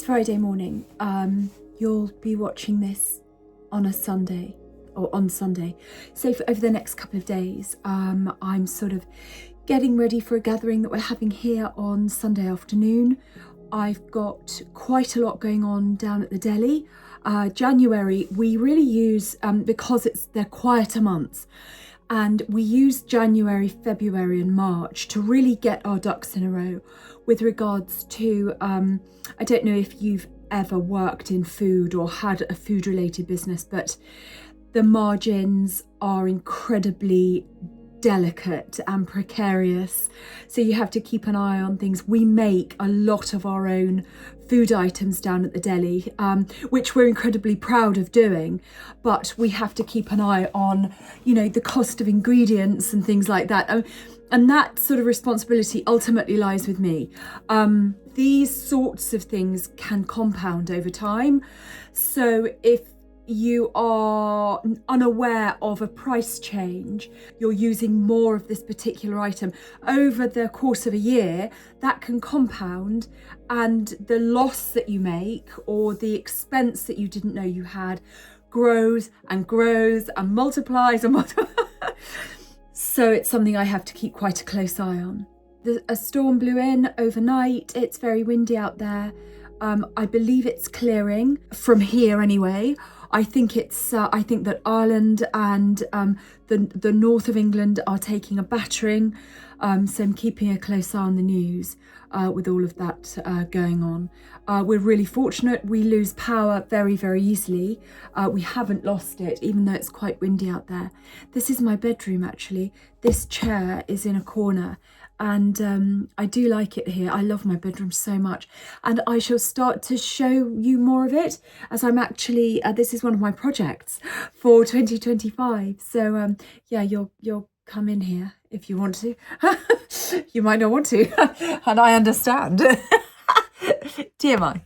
Friday morning. You'll be watching this on a Sunday or on Sunday. So for over the next couple of days, I'm sort of getting ready for a gathering that we're having here on Sunday afternoon. I've got quite a lot going on down at the deli. January, we really use, because they're quieter months, and we use January, February and March to really get our ducks in a row with regards to, I don't know if you've ever worked in food or had a food related business, but the margins are incredibly delicate and precarious, so you have to keep an eye on things. We make a lot of our own food items down at the deli, which we're incredibly proud of doing, but we have to keep an eye on, you know, the cost of ingredients and things like that, and that sort of responsibility ultimately lies with me. These sorts of things can compound over time, so if you are unaware of a price change, you're using more of this particular item over the course of a year, that can compound, and the loss that you make or the expense that you didn't know you had grows and grows and multiplies and multiplies. So it's something I have to keep quite a close eye on. A storm blew in overnight. It's very windy out there. I believe it's clearing from here anyway. I think that Ireland and the north of England are taking a battering, so I'm keeping a close eye on the news with all of that going on. We're really fortunate. We lose power very, very easily. We haven't lost it, even though it's quite windy out there. This is my bedroom, actually. This chair is in a corner, and I do like it here. I love my bedroom so much, and I shall start to show you more of it as I'm actually, this is one of my projects for 2025. So yeah, you'll come in here if you want to. You might not want to, and I understand. TMI.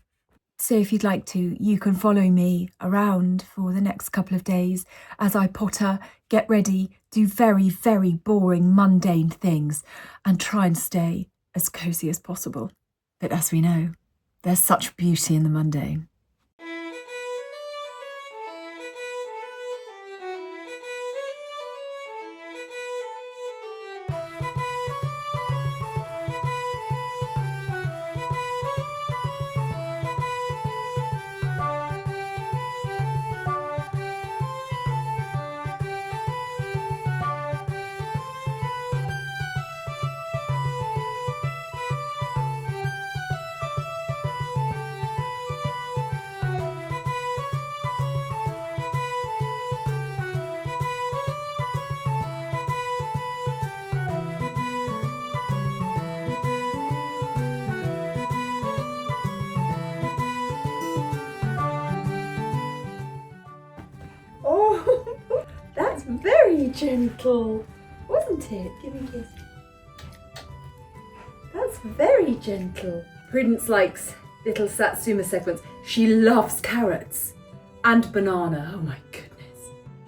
So if you'd like to, you can follow me around for the next couple of days as I potter, get ready, do very, very boring, mundane things, and try and stay as cosy as possible. But as we know, there's such beauty in the mundane. That's very gentle, wasn't it? Give me a kiss. That's very gentle. Prudence likes little Satsuma sequence. She loves carrots and banana. Oh my goodness.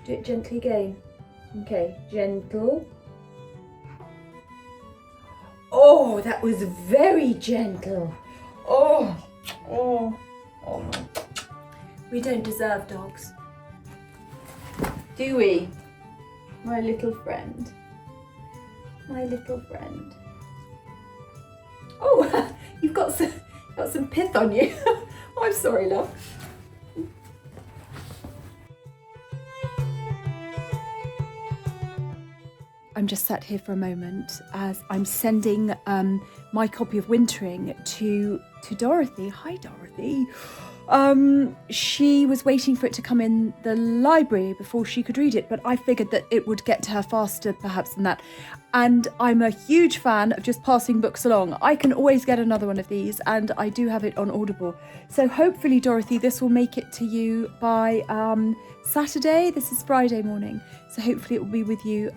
Do it gently again. Okay, gentle. Oh, that was very gentle. Oh. We don't deserve dogs, do we? My little friend. My little friend. Oh, you've got some pith on you. Oh, I'm sorry, love. I'm just sat here for a moment as I'm sending my copy of Wintering to Dorothy. Hi, Dorothy. She was waiting for it to come in the library before she could read it, but I figured that it would get to her faster perhaps than that. And I'm a huge fan of just passing books along. I can always get another one of these, and I do have it on Audible. So hopefully, Dorothy, this will make it to you by Saturday. This is Friday morning, so hopefully it will be with you,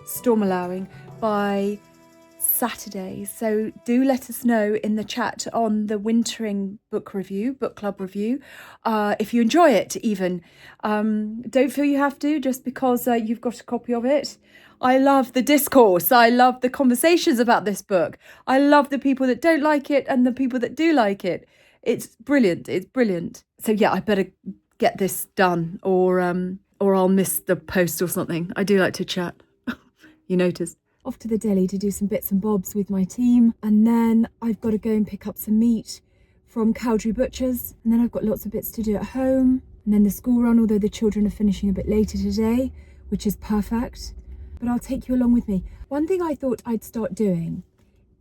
storm allowing, by Saturday. So do let us know in the chat on the Wintering book club review, if you enjoy it even. Don't feel you have to just because you've got a copy of it. I love the discourse. I love the conversations about this book. I love the people that don't like it and the people that do like it. It's brilliant. It's brilliant. So yeah, I better get this done, or I'll miss the post or something. I do like to chat. You noticed. Off to the deli to do some bits and bobs with my team, and then I've got to go and pick up some meat from Cowdrey Butchers, and then I've got lots of bits to do at home, and then the school run, although the children are finishing a bit later today, which is perfect. But I'll take you along with me. One thing I thought I'd start doing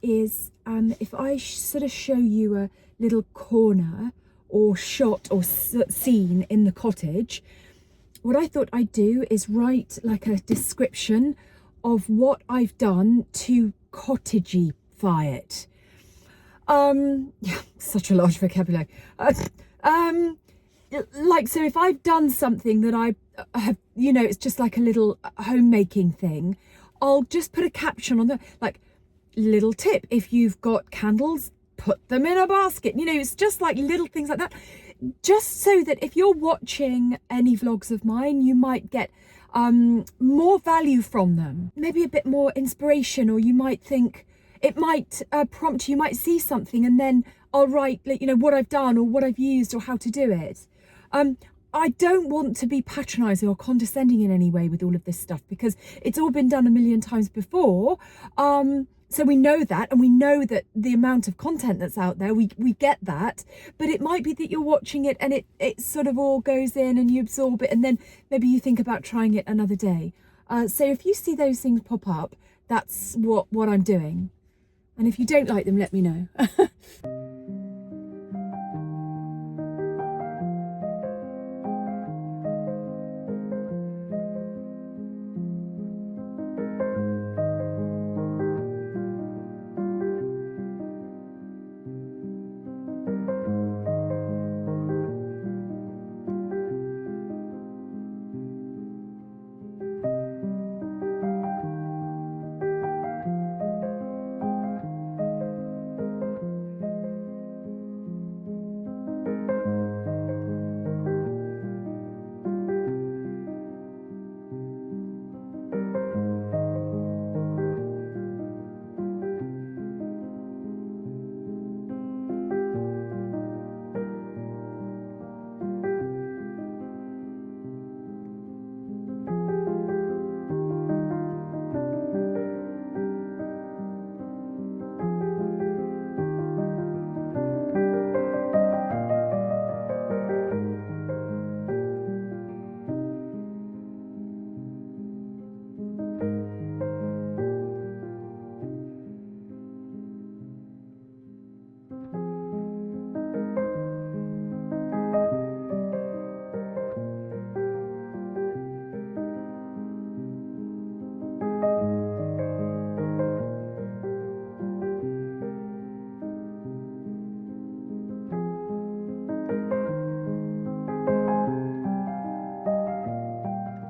is if I sort of show you a little corner or shot or scene in the cottage, what I thought I'd do is write like a description of what I've done to cottagify it. Yeah, such a large vocabulary. Like, so if I've done something that I have, you know, it's just like a little homemaking thing, I'll just put a caption on the, like, little tip, if you've got candles, put them in a basket. You know, it's just like little things like that, just so that if you're watching any vlogs of mine, you might get more value from them, maybe a bit more inspiration, or you might think it might prompt you, might see something, and then I'll write, you know, what I've done or what I've used or how to do it. I don't want to be patronising or condescending in any way with all of this stuff, because it's all been done a million times before. So we know that, and we know that the amount of content that's out there, we get that, but it might be that you're watching it and it sort of all goes in and you absorb it, and then maybe you think about trying it another day. So if you see those things pop up, that's what I'm doing. And if you don't like them, let me know.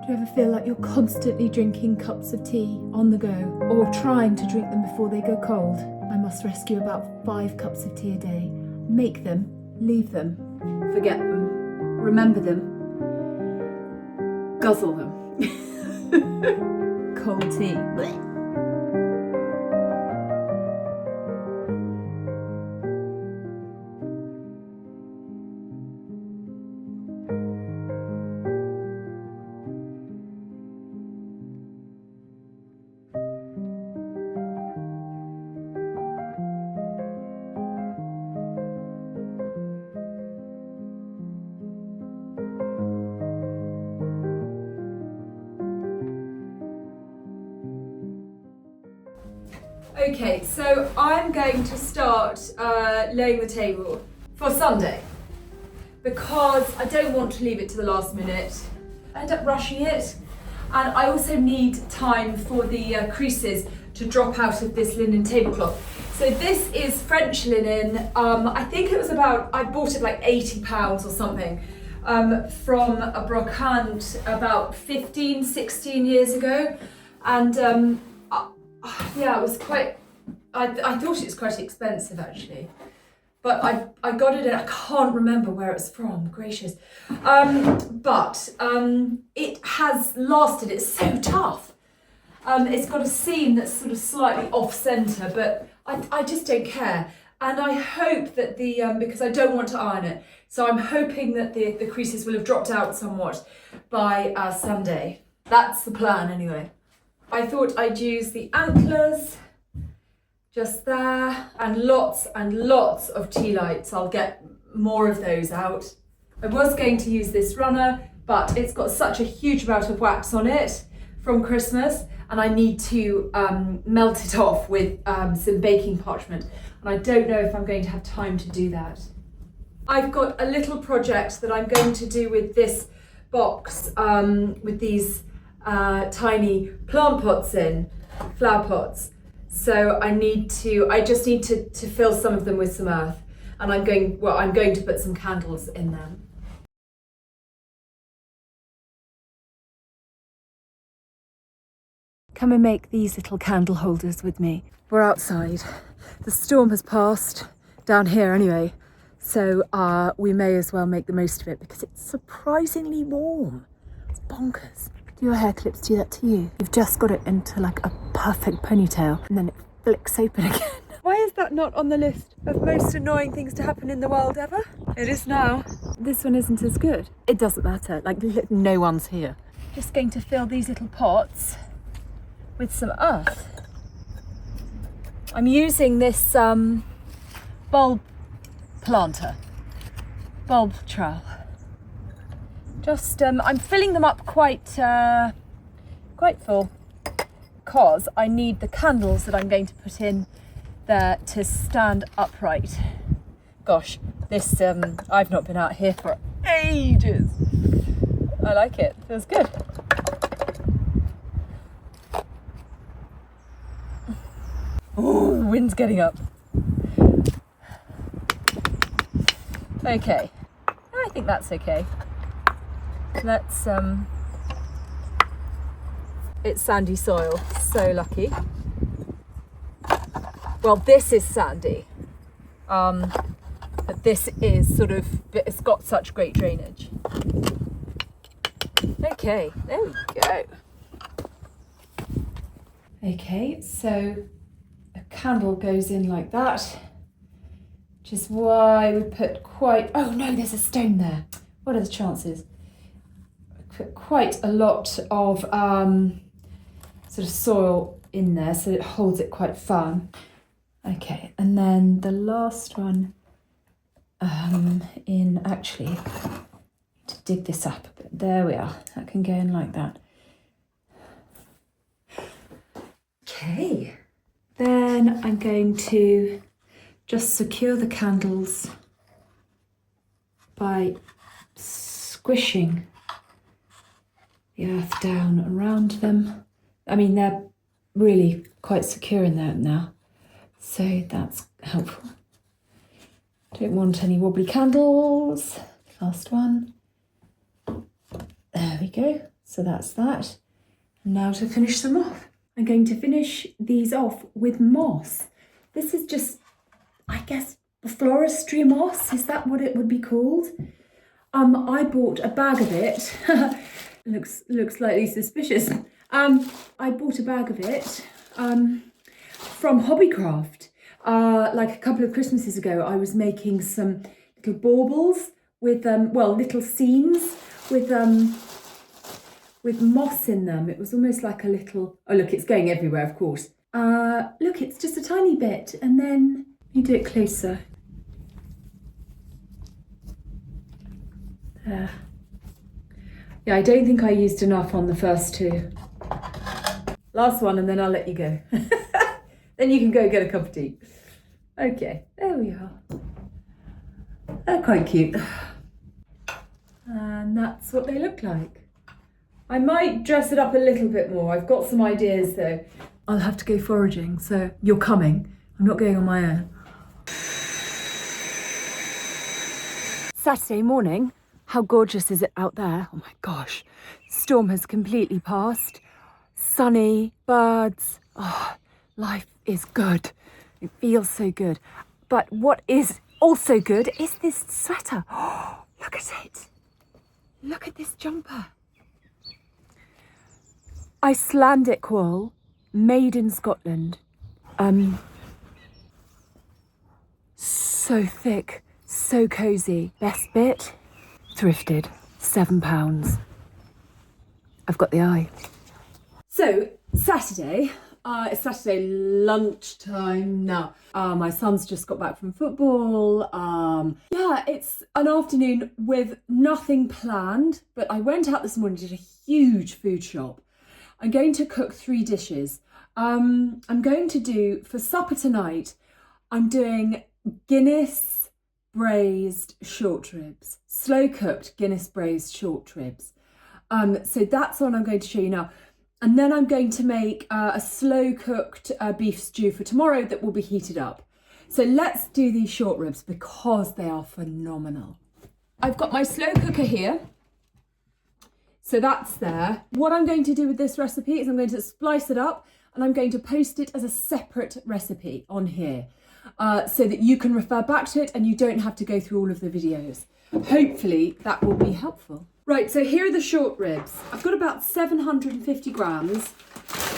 Do you ever feel like you're constantly drinking cups of tea on the go, or trying to drink them before they go cold? I must rescue about 5 cups of tea a day. Make them, leave them, forget them, remember them, guzzle them. Cold tea. Blech. Okay, so I'm going to start laying the table for Sunday, because I don't want to leave it to the last minute. I end up rushing it, and I also need time for the creases to drop out of this linen tablecloth. So this is French linen. I think it was I bought it like £80 or something from a brocante about 15, 16 years ago. And yeah, it was quite, I thought it was quite expensive actually, but I got it and I can't remember where it's from, gracious. But it has lasted, it's so tough. It's got a seam that's sort of slightly off centre, but I just don't care. And I hope that because I don't want to iron it, so I'm hoping that the creases will have dropped out somewhat by Sunday. That's the plan anyway. I thought I'd use the antlers just there, and lots of tea lights. I'll get more of those out. I was going to use this runner, but it's got such a huge amount of wax on it from Christmas, and I need to melt it off with some baking parchment, and I don't know if I'm going to have time to do that. I've got a little project that I'm going to do with this box with these tiny plant pots in, flower pots. So I just need to fill some of them with some earth, and I'm going to put some candles in them. Come and make these little candle holders with me. We're outside. The storm has passed, down here anyway, so we may as well make the most of it because it's surprisingly warm. It's bonkers. Do your hair clips do that to you? You've just got it into like a perfect ponytail and then it flicks open again. Why is that not on the list of most annoying things to happen in the world ever? It is now. This one isn't as good. It doesn't matter, like no one's here. Just going to fill these little pots with some earth. I'm using this bulb planter, bulb trowel. Just I'm filling them up quite full because I need the candles that I'm going to put in there to stand upright. Gosh, this I've not been out here for ages. I like it. Feels good. Ooh, wind's getting up. Okay, I think that's okay. Let's it's sandy soil, so lucky. Well, this is sandy, but this is sort of, it's got such great drainage. Okay, there we go. Okay, so a candle goes in like that, which is why we put oh no, there's a stone there. What are the chances? We put quite a lot of sort of soil in there so it holds it quite firm. Okay, and then the last one in, actually, to dig this up a bit. There we are, that can go in like that. Okay, then I'm going to just secure the candles by squishing the earth down around them. I mean, they're really quite secure in there now, so that's helpful. Don't want any wobbly candles. Last one. There we go. So that's that. And now to finish them off. I'm going to finish these off with moss. This is just, I guess, floristry moss. Is that what it would be called? I bought a bag of it. looks slightly suspicious. I bought a bag of it from Hobbycraft. Like a couple of Christmases ago, I was making some little baubles with little scenes with moss in them. It was almost like a little, oh look, it's going everywhere, of course. Look, it's just a tiny bit, and then you do it closer. There. Yeah, I don't think I used enough on the first two. Last one, and then I'll let you go. Then you can go get a cup of tea. Okay, there we are. They're quite cute. And that's what they look like. I might dress it up a little bit more. I've got some ideas though. I'll have to go foraging, so you're coming. I'm not going on my own. Saturday morning. How gorgeous is it out there? Oh my gosh. Storm has completely passed. Sunny, birds. Oh, life is good. It feels so good. But what is also good is this sweater. Oh, look at it. Look at this jumper. Icelandic wool, made in Scotland. so thick, so cozy. Best bit, thrifted, £7. I've got the eye. So Saturday, it's Saturday lunchtime now. My son's just got back from football. Yeah, it's an afternoon with nothing planned, but I went out this morning, did a huge food shop. I'm going to cook 3 dishes. I'm going to do, for supper tonight, I'm doing Guinness braised short ribs, slow cooked Guinness braised short ribs. So that's what I'm going to show you now. And then I'm going to make a slow cooked beef stew for tomorrow that will be heated up. So let's do these short ribs because they are phenomenal. I've got my slow cooker here. So that's there. What I'm going to do with this recipe is I'm going to splice it up and I'm going to post it as a separate recipe on here so that you can refer back to it and you don't have to go through all of the videos. Hopefully that will be helpful. Right, so here are the short ribs. I've got about 750 grams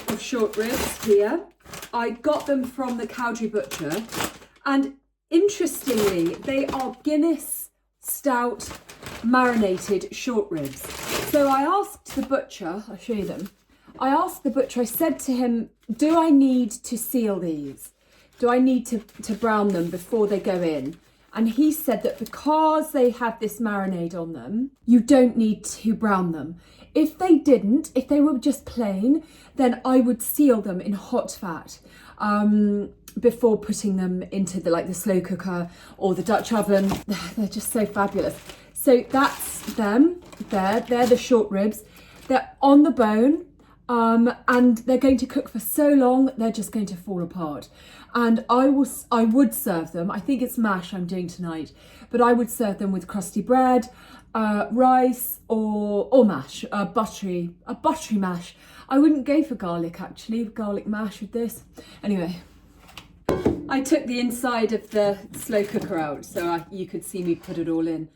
of short ribs here. I got them from the Cowdrey butcher, and interestingly, they are Guinness stout marinated short ribs. So I asked the butcher, I'll show you them. I asked the butcher, I said to him, do I need to seal these? Do I need to brown them before they go in? And he said that because they have this marinade on them, you don't need to brown them. If they didn't, if they were just plain, then I would seal them in hot fat before putting them into the slow cooker or the Dutch oven. They're just so fabulous. So that's them there. They're the short ribs. They're on the bone. And they're going to cook for so long, they're just going to fall apart. And I would serve them, I think it's mash I'm doing tonight, but I would serve them with crusty bread, rice or mash, a buttery mash. I wouldn't go for garlic actually, garlic mash with this. Anyway, I took the inside of the slow cooker out so you could see me put it all in.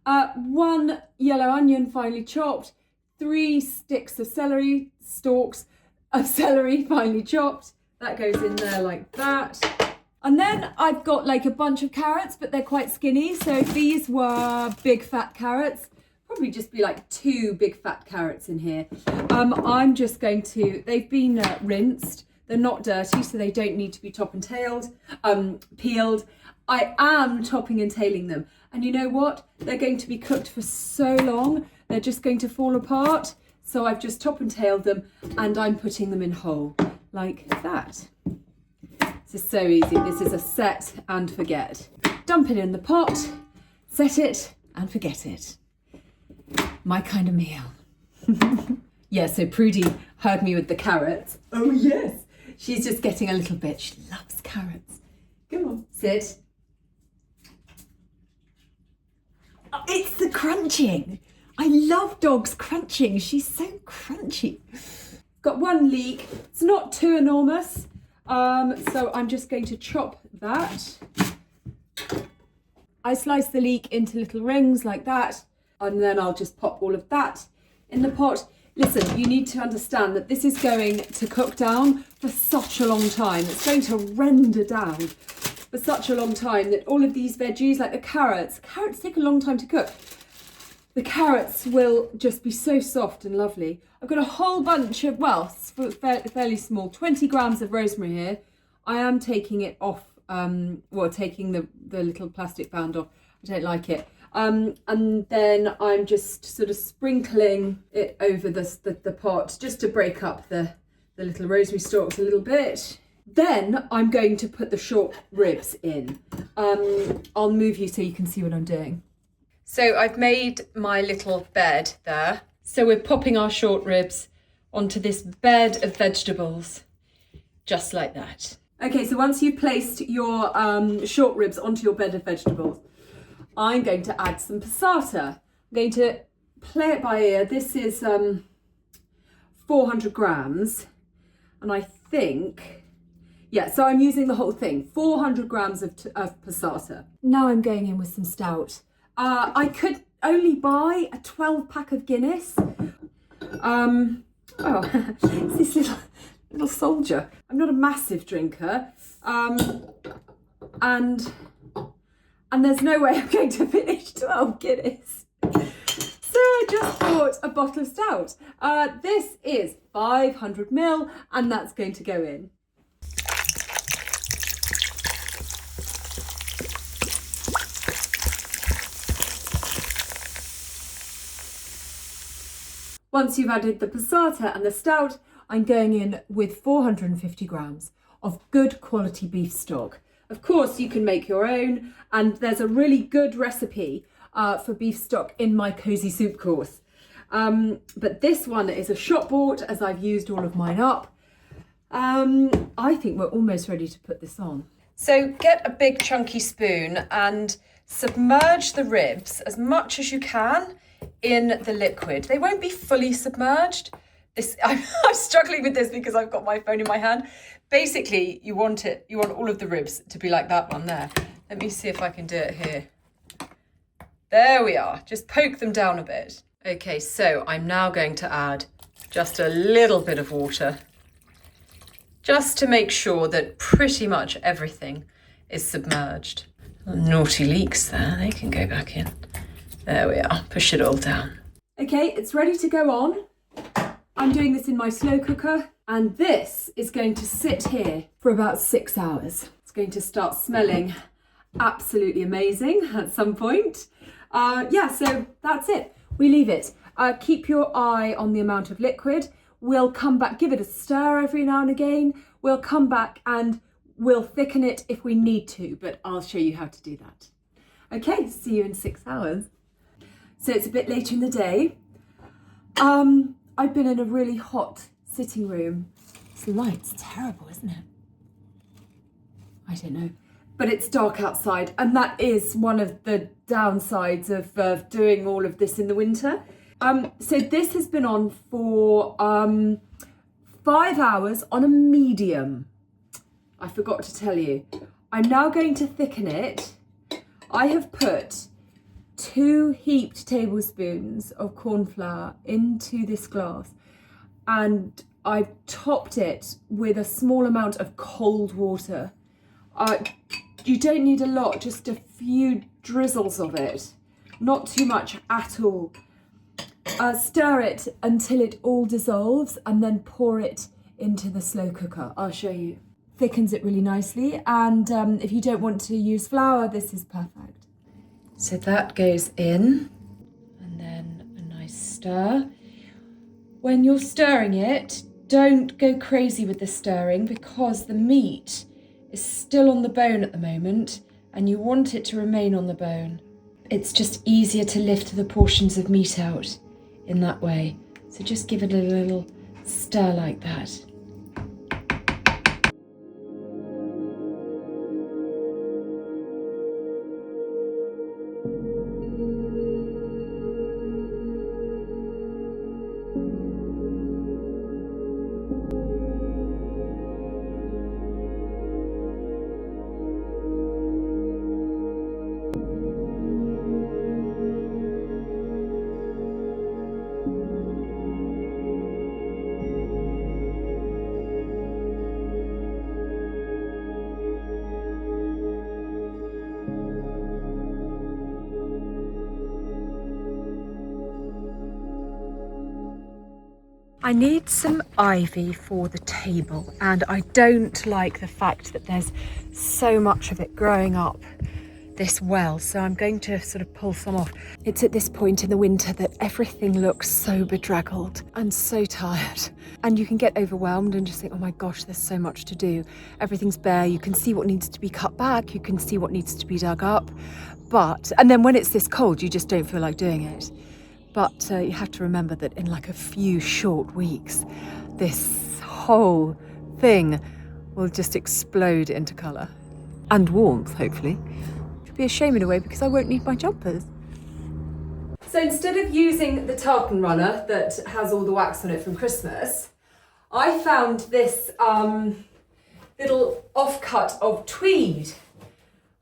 1 yellow onion finely chopped, 3 stalks of celery finely chopped. That goes in there like that. And then I've got a bunch of carrots, but they're quite skinny. So if these were big fat carrots, probably just be 2 big fat carrots in here. I'm just going to, they've been rinsed. They're not dirty, so they don't need to be top and peeled. I am topping and tailing them. And you know what? They're going to be cooked for so long, they're just going to fall apart. So I've just top and tailed them and I'm putting them in whole like that. This is so easy. This is a set and forget. Dump it in the pot, set it and forget it. My kind of meal. Yeah, so Prudie heard me with the carrots. Oh yes. She's just getting a little bit. She loves carrots. Come on, sit. Oh, it's the crunching. I love dogs crunching. She's so crunchy. Got 1 leek. It's not too enormous. So I'm just going to chop that. I slice the leek into little rings like that. And then I'll just pop all of that in the pot. Listen, you need to understand that this is going to cook down for such a long time. It's going to render down for such a long time that all of these veggies, like the carrots take a long time to cook. The carrots will just be so soft and lovely. I've got a whole bunch of, well, fairly small, 20 grams of rosemary here. I am taking it off, taking the little plastic band off. I don't like it. And then I'm just sort of sprinkling it over the pot just to break up the little rosemary stalks a little bit. Then I'm going to put the short ribs in. I'll move you so you can see what I'm doing. So I've made my little bed there. So we're popping our short ribs onto this bed of vegetables, just like that. Okay, so once you've placed your short ribs onto your bed of vegetables, I'm going to add some passata. I'm going to play it by ear. This is 400 grams. And I think, yeah, so I'm using the whole thing, 400 grams of passata. Now I'm going in with some stout. I could only buy a 12 pack of Guinness. It's this little soldier. I'm not a massive drinker. And and there's no way I'm going to finish 12 Guinness. So I just bought a bottle of stout. This is 500ml, and that's going to go in. Once you've added the passata and the stout, I'm going in with 450 grams of good quality beef stock. Of course, you can make your own, and there's a really good recipe for beef stock in my Cosy Soup course. But this one is a shop bought, as I've used all of mine up. I think we're almost ready to put this on. So get a big chunky spoon and submerge the ribs as much as you can in the liquid. They won't be fully submerged. I'm struggling with this because I've got my phone in my hand. Basically, you want all of the ribs to be like that one there. Let me see if I can do it here. There we are. Just poke them down a bit. Okay, so I'm now going to add just a little bit of water, just to make sure that pretty much everything is submerged. Naughty leaks there, they can go back in. There we are, push it all down. Okay, it's ready to go on. I'm doing this in my slow cooker, and this is going to sit here for about 6 hours. It's going to start smelling absolutely amazing at some point. Yeah, so that's it. We leave it. Keep your eye on the amount of liquid. We'll come back, give it a stir every now and again. We'll come back and we'll thicken it if we need to, but I'll show you how to do that. Okay, see you in 6 hours. So it's a bit later in the day. I've been in a really hot sitting room. This light's terrible, isn't it? I don't know. But it's dark outside, and that is one of the downsides of doing all of this in the winter. So this has been on for 5 hours on a medium. I forgot to tell you. I'm now going to thicken it. I have put 2 heaped tablespoons of corn flour into this glass, and I've topped it with a small amount of cold water. You don't need a lot, just a few drizzles of it, not too much at all. Stir it until it all dissolves and then pour it into the slow cooker. I'll show you. Thickens it really nicely, and if you don't want to use flour, this is perfect. So that goes in, and then a nice stir. When you're stirring it, don't go crazy with the stirring because the meat is still on the bone at the moment and you want it to remain on the bone. It's just easier to lift the portions of meat out in that way. So just give it a little stir like that. I need some ivy for the table, and I don't like the fact that there's so much of it growing up this well, so I'm going to sort of pull some off. It's at this point in the winter that everything looks so bedraggled and so tired, and you can get overwhelmed and just think, oh my gosh, there's so much to do. Everything's bare, you can see what needs to be cut back, you can see what needs to be dug up, and then when it's this cold, you just don't feel like doing it. But you have to remember that in like a few short weeks, this whole thing will just explode into colour. And warmth, hopefully. Which would be a shame in a way because I won't need my jumpers. So instead of using the tartan runner that has all the wax on it from Christmas, I found this little offcut of tweed.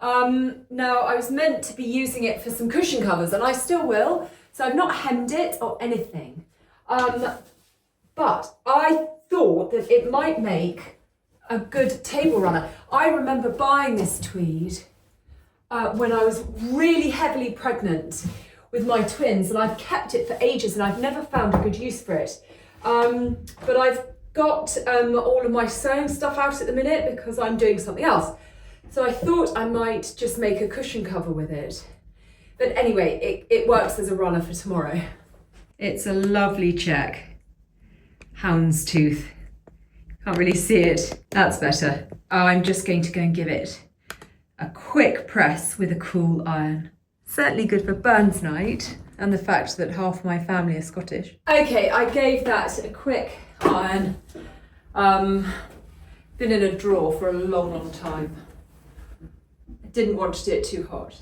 Now, I was meant to be using it for some cushion covers, and I still will. So I've not hemmed it or anything, but I thought that it might make a good table runner. I remember buying this tweed when I was really heavily pregnant with my twins, and I've kept it for ages and I've never found a good use for it. But I've got all of my sewing stuff out at the minute because I'm doing something else. So I thought I might just make a cushion cover with it. But anyway, it works as a runner for tomorrow. It's a lovely check. Houndstooth. Can't really see it. That's better. I'm just going to go and give it a quick press with a cool iron. Certainly good for Burns night and the fact that half my family are Scottish. Okay, I gave that a quick iron. Been in a drawer for a long, long time. I didn't want to do it too hot.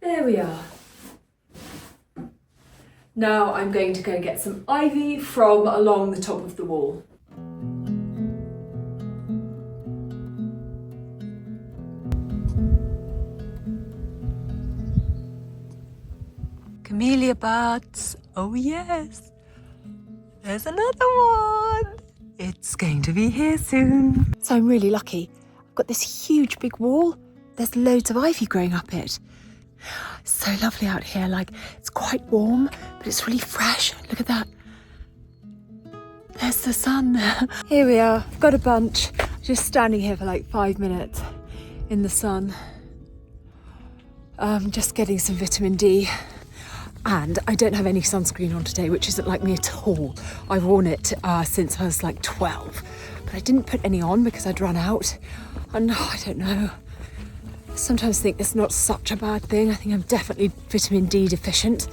There we are. Now I'm going to go get some ivy from along the top of the wall. Camellia buds, oh yes. There's another one. It's going to be here soon. So I'm really lucky. I've got this huge big wall. There's loads of ivy growing up it. So lovely out here, like it's quite warm, but it's really fresh. Look at that. There's the sun. Here we are, I've got a bunch. Just standing here for like 5 minutes in the sun. Just getting some vitamin D. And I don't have any sunscreen on today, which isn't like me at all. I've worn it since I was like 12, but I didn't put any on because I'd run out. And I don't know. Sometimes think it's not such a bad thing. I think I'm definitely vitamin D deficient.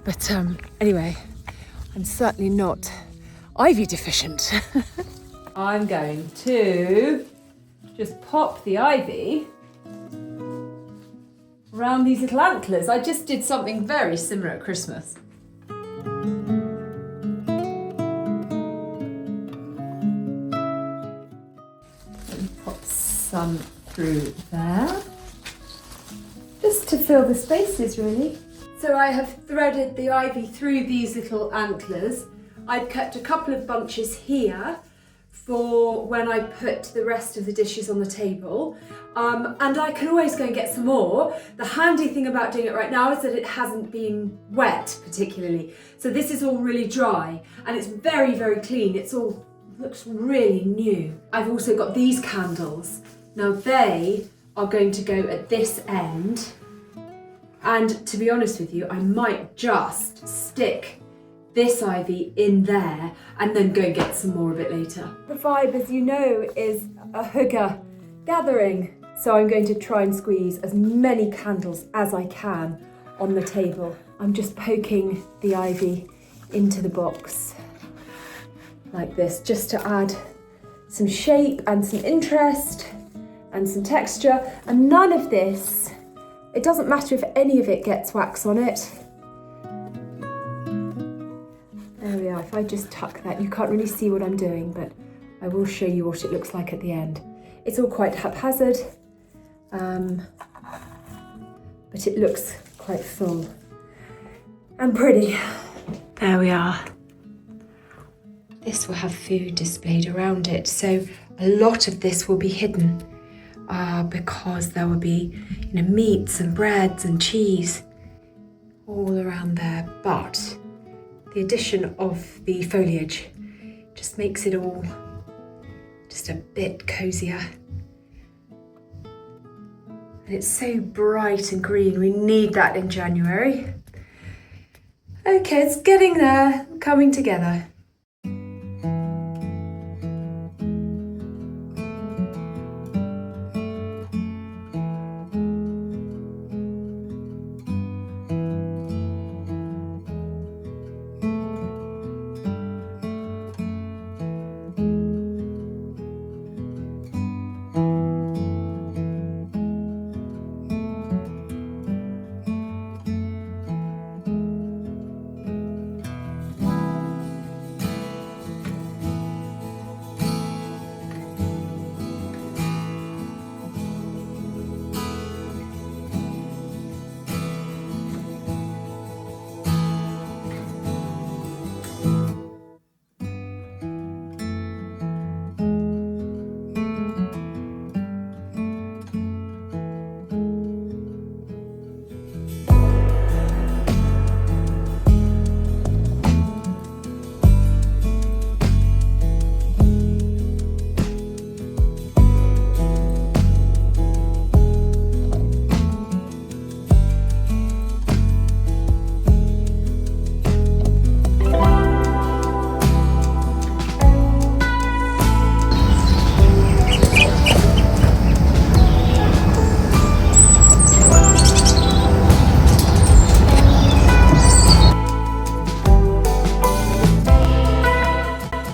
But anyway, I'm certainly not ivy deficient. I'm going to just pop the ivy around these little antlers. I just did something very similar at Christmas. Pop some through there. Just to fill the spaces, really. So I have threaded the ivy through these little antlers. I've kept a couple of bunches here for when I put the rest of the dishes on the table. And I can always go and get some more. The handy thing about doing it right now is that it hasn't been wet particularly. So this is all really dry and it's very, very clean. It's all looks really new. I've also got these candles. Now they are going to go at this end, and to be honest with you, I might just stick this ivy in there and then go and get some more of it later. The vibe, as you know, is a Hygge gathering, so I'm going to try and squeeze as many candles as I can on the table. I'm just poking the ivy into the box like this, just to add some shape and some interest and some texture. And none of this, it doesn't matter if any of it gets wax on it. There we are. If I just tuck that, you can't really see what I'm doing, but I will show you what it looks like at the end. It's all quite haphazard, but it looks quite full and pretty. There we are. This will have food displayed around it, so a lot of this will be hidden. Because there will be, meats and breads and cheese all around there. But the addition of the foliage just makes it all just a bit cozier. And it's so bright and green. We need that in January. Okay, it's getting there, coming together.